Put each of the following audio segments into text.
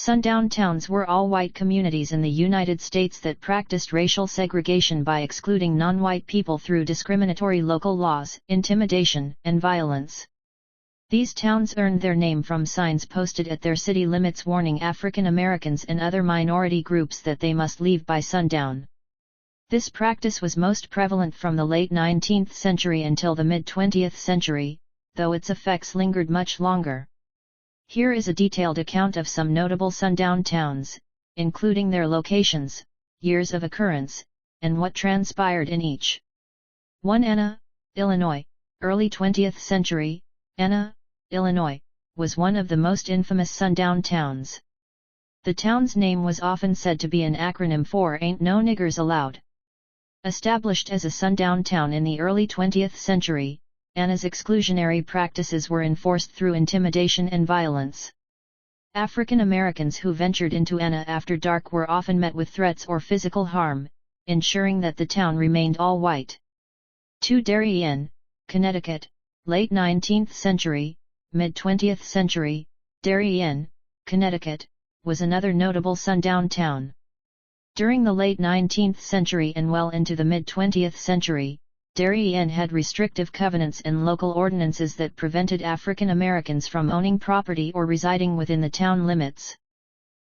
Sundown towns were all-white communities in the United States that practiced racial segregation by excluding non-white people through discriminatory local laws, intimidation, and violence. These towns earned their name from signs posted at their city limits warning African Americans and other minority groups that they must leave by sundown. This practice was most prevalent from the late 19th century until the mid-20th century, though its effects lingered much longer. Here is a detailed account of some notable sundown towns, including their locations, years of occurrence, and what transpired in each. 1. Anna, Illinois. Early 20th century, Anna, Illinois, was one of the most infamous sundown towns. The town's name was often said to be an acronym for Ain't No Niggers Allowed. Established as a sundown town in the early 20th century, Anna's exclusionary practices were enforced through intimidation and violence. African Americans who ventured into Anna after dark were often met with threats or physical harm, ensuring that the town remained all white. 2. Darien, Connecticut. Late 19th century, mid-20th century, Darien, Connecticut, was another notable sundown town. During the late 19th century and well into the mid-20th century, Darien had restrictive covenants and local ordinances that prevented African Americans from owning property or residing within the town limits.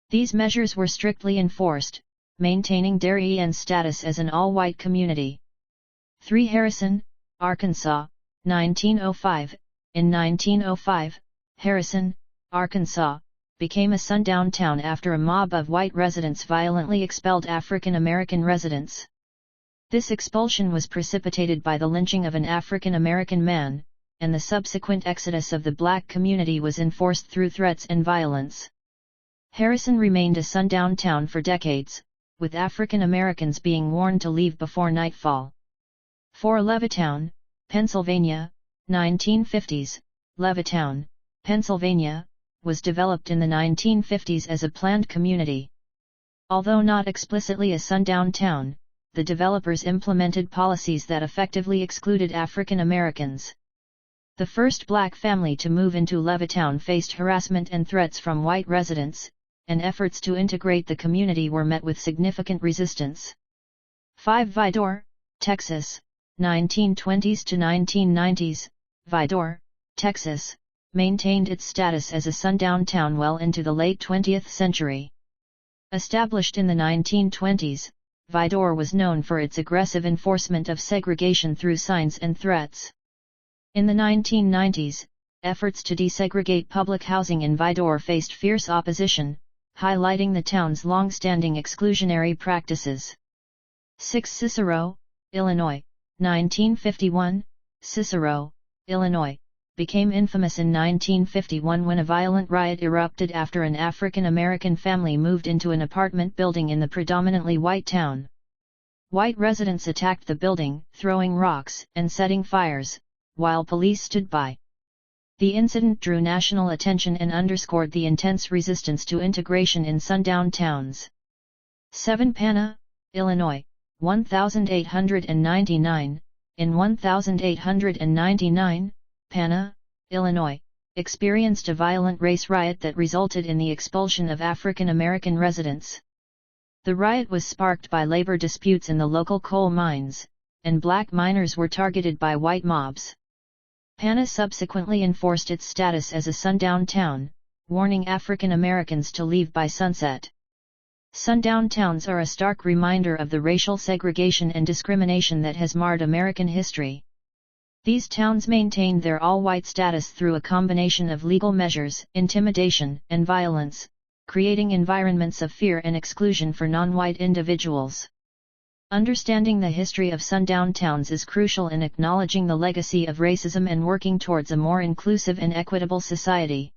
These measures were strictly enforced, maintaining Darien's status as an all-white community. 3. Harrison, Arkansas, 1905. In 1905, Harrison, Arkansas, became a sundown town after a mob of white residents violently expelled African American residents. This expulsion was precipitated by the lynching of an African American man, and the subsequent exodus of the black community was enforced through threats and violence. Harrison remained a sundown town for decades, with African Americans being warned to leave before nightfall. 4. Levittown, Pennsylvania, 1950s. Levittown, Pennsylvania, was developed in the 1950s as a planned community. Although not explicitly a sundown town, the developers implemented policies that effectively excluded African Americans. The first black family to move into Levittown faced harassment and threats from white residents, and efforts to integrate the community were met with significant resistance. 5. Vidor, Texas, 1920s to 1990s. Vidor, Texas, maintained its status as a sundown town well into the late 20th century. Established in the 1920s, Vidor was known for its aggressive enforcement of segregation through signs and threats. In the 1990s, efforts to desegregate public housing in Vidor faced fierce opposition, highlighting the town's long-standing exclusionary practices. 6. Cicero, Illinois, 1951. Cicero, Illinois, became infamous in 1951 when a violent riot erupted after an African American family moved into an apartment building in the predominantly white town. White residents attacked the building, throwing rocks and setting fires, while police stood by. The incident drew national attention and underscored the intense resistance to integration in sundown towns. 7. Pana, Illinois, 1899. In 1899, Pana, Illinois, experienced a violent race riot that resulted in the expulsion of African American residents. The riot was sparked by labor disputes in the local coal mines, and black miners were targeted by white mobs. Pana subsequently enforced its status as a sundown town, warning African Americans to leave by sunset. Sundown towns are a stark reminder of the racial segregation and discrimination that has marred American history. These towns maintained their all-white status through a combination of legal measures, intimidation, and violence, creating environments of fear and exclusion for non-white individuals. Understanding the history of sundown towns is crucial in acknowledging the legacy of racism and working towards a more inclusive and equitable society.